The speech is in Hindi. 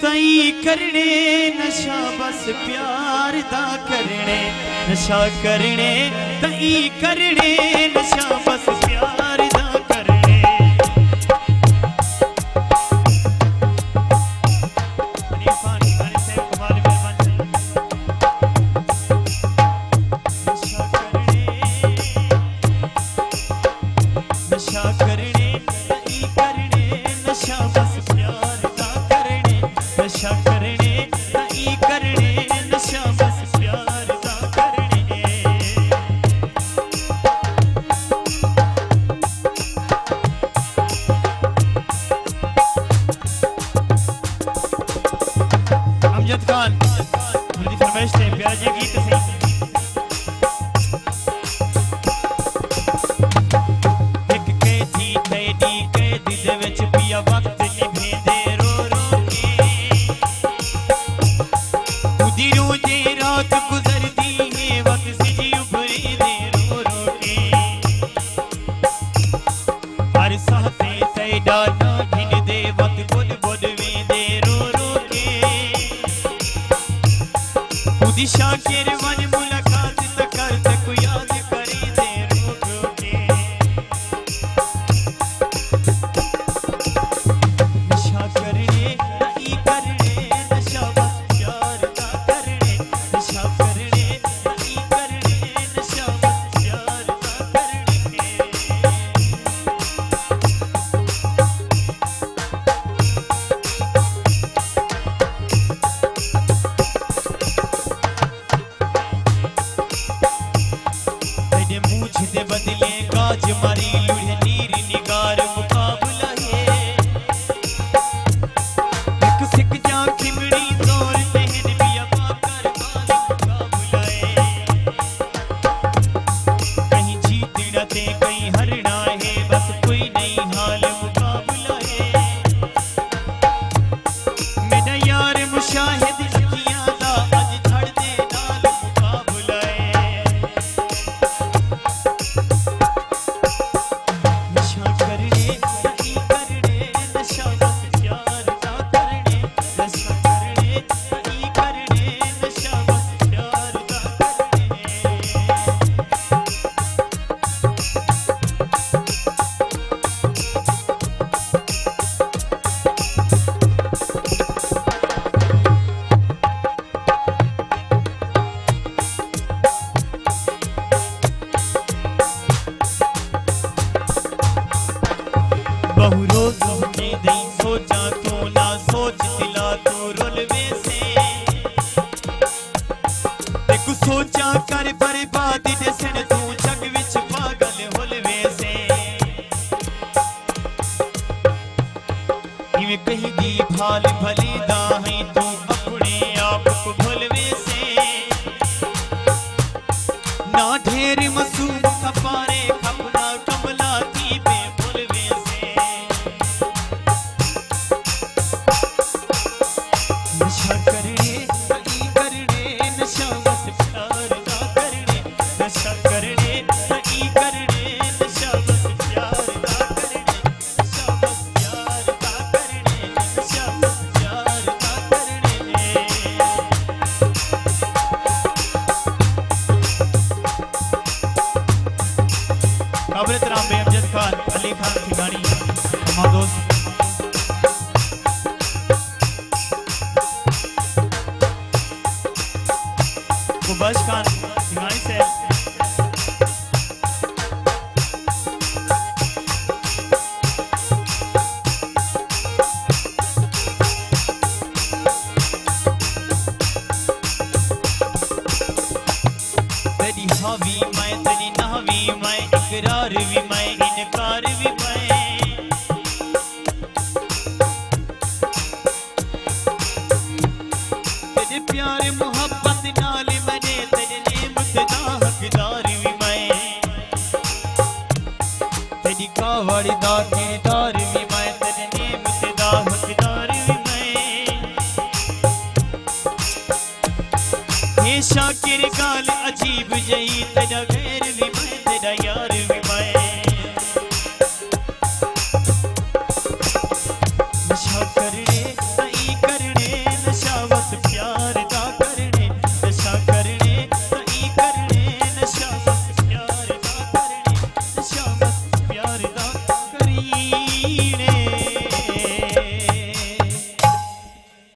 तई करने नशा बस प्यार दा करने नशा करने तई करने नशा बस प्यार दा करने नशा करने तई करने नशा बस प्यार दा करने नशा करने तई करने नशा बस प्यार दा करने अमजद खान मेरी फरमाइश थे प्यार जी गीत से शाकिर वन मुलाकात तकर तक याद करी दे रोक रोके नशा करने तई करने नशा बस प्यार दा करने नशा करने तई करने नशा बस प्यार दा करने दे बदले काज मारी लुढ़े नीर निगार मुकाबला है एक सिक जा खिमड़ी तौर पहन बिया पाकर बाल मुकाबला है कहीं जीतना ते कहीं हरना है बस कोई नहीं हाल मुकाबला है मेरा यार मुशाहिद अखियां दा अज छड़ दे नाल मुकाबला है बहु रोज हमने नहीं सोचा तो ना सोच दिला तो रुलवे से एक सोचा कर बर्बाद दसन तू जग विच पागल हुलवे से इवें कहीं दी भाल भली दा है तू अपने आप को भुलवे से ना ढेर मासूम खपारे खपना कमला की पे भुलवे से नशा करने तई करने नशा बस प्यार दा करने नशा करने तई करने नशा बस प्यार दा करने नशा बस प्यार दा करने नशा बस प्यार दा करने काबिल राम बे अमजद खान अली खान ठिकानी हमारा दोस्त बस खान ठिकानी से तेरी हावी मैं तेरी नावी मैं इकरार भी मैं इनकार भी मैं तेरे प्यार मोहब्बत नाल मैंने तेरे नेमत दा हकदार भी मैं तेरी कावड़ दा किरदार भी मैं तेरे नेमत दा हकदार भी मैं ये शाकिर गाल अजीब जही तेरा